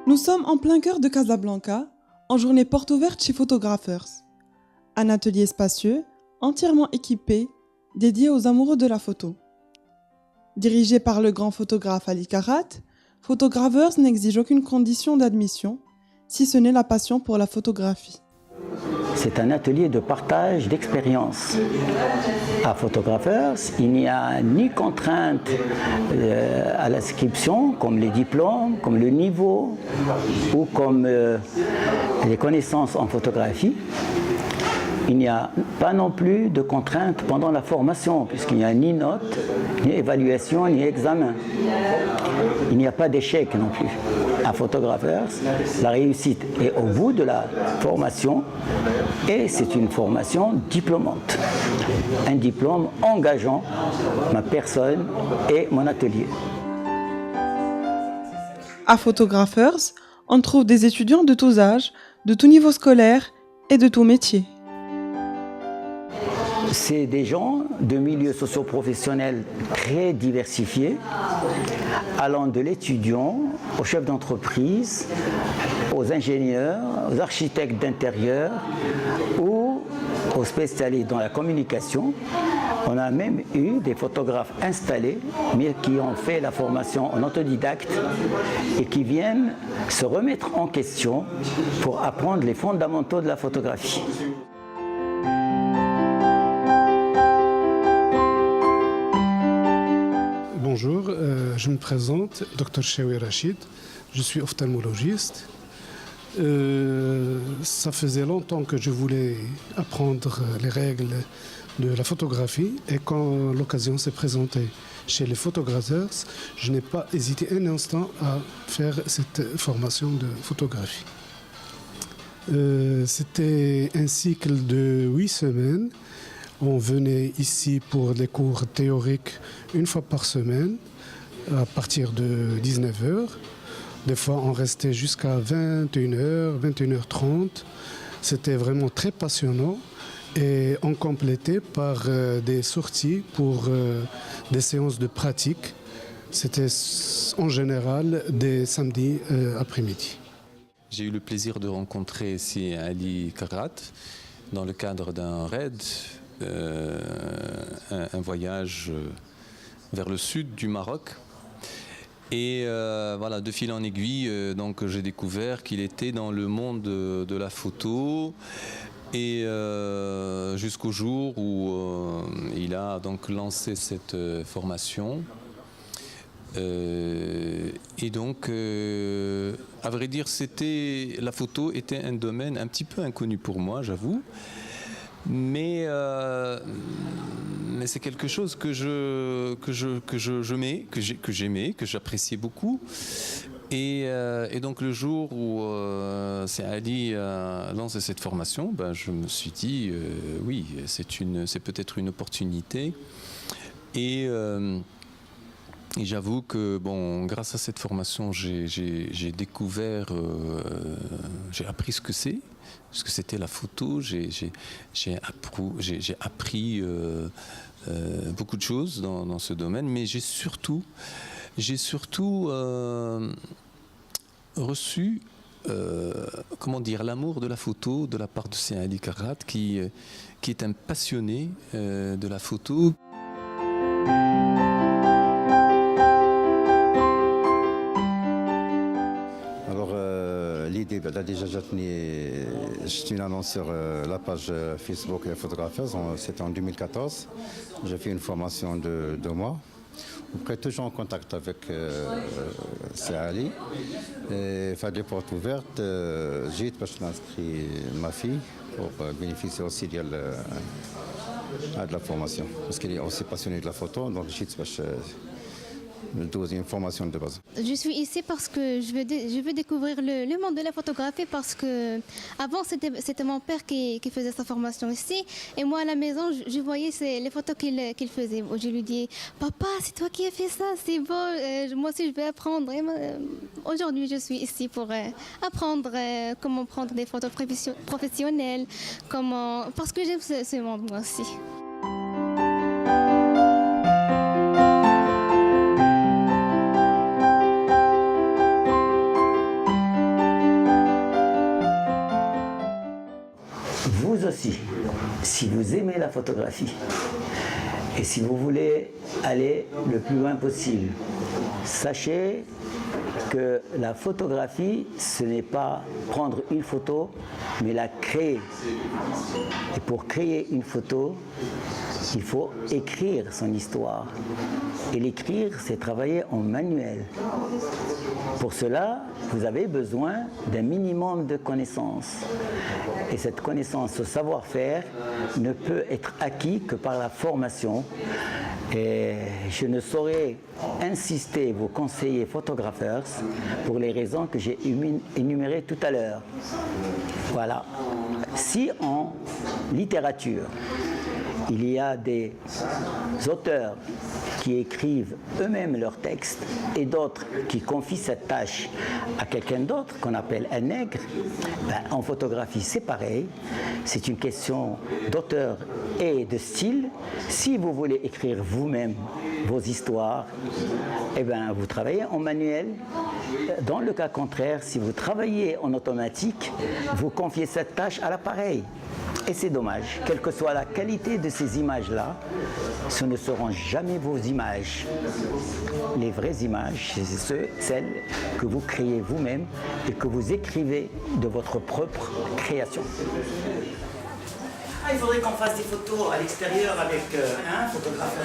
Nous sommes en plein cœur de Casablanca, en journée porte ouverte chez Photographers. Un atelier spacieux, entièrement équipé, dédié aux amoureux de la photo. Dirigé par le grand photographe Ali Karat, Photographers n'exige aucune condition d'admission, si ce n'est la passion pour la photographie. C'est un atelier de partage d'expériences. À Photographers, il n'y a ni contrainte à l'inscription, comme les diplômes, comme le niveau ou comme les connaissances en photographie. Il n'y a pas non plus de contraintes pendant la formation, puisqu'il n'y a ni notes, ni évaluation, ni examen. Il n'y a pas d'échec non plus. À Photographers, la réussite est au bout de la formation et c'est une formation diplômante. Un diplôme engageant ma personne et mon atelier. À Photographers, on trouve des étudiants de tous âges, de tout niveau scolaire et de tout métier. C'est des gens de milieux socio-professionnels très diversifiés, allant de l'étudiant au chef d'entreprise, aux ingénieurs, aux architectes d'intérieur ou aux spécialistes dans la communication. On a même eu des photographes installés, mais qui ont fait la formation en autodidacte et qui viennent se remettre en question pour apprendre les fondamentaux de la photographie. Bonjour, je me présente, Dr Chewi Rachid, je suis ophtalmologiste. Ça faisait longtemps que je voulais apprendre les règles de la photographie et quand l'occasion s'est présentée chez les Photographers, je n'ai pas hésité un instant à faire cette formation de photographie. C'était un cycle de 8 semaines. On venait ici pour des cours théoriques une fois par semaine, à partir de 19h. Des fois, on restait jusqu'à 21h, 21h30. C'était vraiment très passionnant et on complétait par des sorties pour des séances de pratique. C'était en général des samedis après-midi. J'ai eu le plaisir de rencontrer ici Ali Karat dans le cadre d'un raid. Un voyage vers le sud du Maroc et voilà, de fil en aiguille donc j'ai découvert qu'il était dans le monde de la photo et jusqu'au jour où il a donc lancé cette formation et donc à vrai dire la photo était un domaine un petit peu inconnu pour moi, j'avoue. Mais c'est quelque chose que j'aimais, que j'appréciais beaucoup. Et donc le jour où c'est Ali a lancé cette formation, je me suis dit oui, c'est peut-être une opportunité. Et j'avoue que grâce à cette formation, j'ai découvert, j'ai appris ce que c'était la photo. J'ai appris beaucoup de choses dans ce domaine, mais j'ai surtout reçu l'amour de la photo de la part de Saint Ali Karat, qui est un passionné de la photo. L'idée, déjà, je suis une annonce sur la page Facebook des Photographers, c'était en 2014. J'ai fait une formation de 2 mois. Après, toujours en contact avec Ali. Il fallait des portes ouvertes. J'ai inscrit ma fille pour bénéficier aussi de la formation. Parce qu'elle est aussi passionnée de la photo, donc j'ai une formation de base. Je suis ici parce que je veux découvrir le monde de la photographie parce que avant c'était mon père qui faisait sa formation ici et moi à la maison je voyais les photos qu'il faisait. Je lui dis papa, c'est toi qui as fait ça, c'est beau, moi aussi je vais apprendre. Aujourd'hui je suis ici pour apprendre comment prendre des photos professionnelles, parce que j'aime ce monde moi aussi. si vous aimez la photographie et si vous voulez aller le plus loin possible, sachez que la photographie, ce n'est pas prendre une photo, mais la créer. Et pour créer une photo, il faut écrire son histoire. Et l'écrire, c'est travailler en manuel. Pour cela, vous avez besoin d'un minimum de connaissances. Et cette connaissance, ce savoir-faire, ne peut être acquis que par la formation. Et je ne saurais insister, vous conseiller photographeurs, pour les raisons que j'ai énumérées tout à l'heure. Voilà. Si en littérature, il y a des auteurs qui écrivent eux-mêmes leurs textes et d'autres qui confient cette tâche à quelqu'un d'autre qu'on appelle un nègre, en photographie c'est pareil, c'est une question d'auteur et de style. Si vous voulez écrire vous-même vos histoires, vous travaillez en manuel. Dans le cas contraire, si vous travaillez en automatique, vous confiez cette tâche à l'appareil. Et c'est dommage, quelle que soit la qualité de ces images-là, ce ne seront jamais vos images. Les vraies images, c'est celles que vous créez vous-même et que vous écrivez de votre propre création. Il faudrait qu'on fasse des photos à l'extérieur avec un photographe.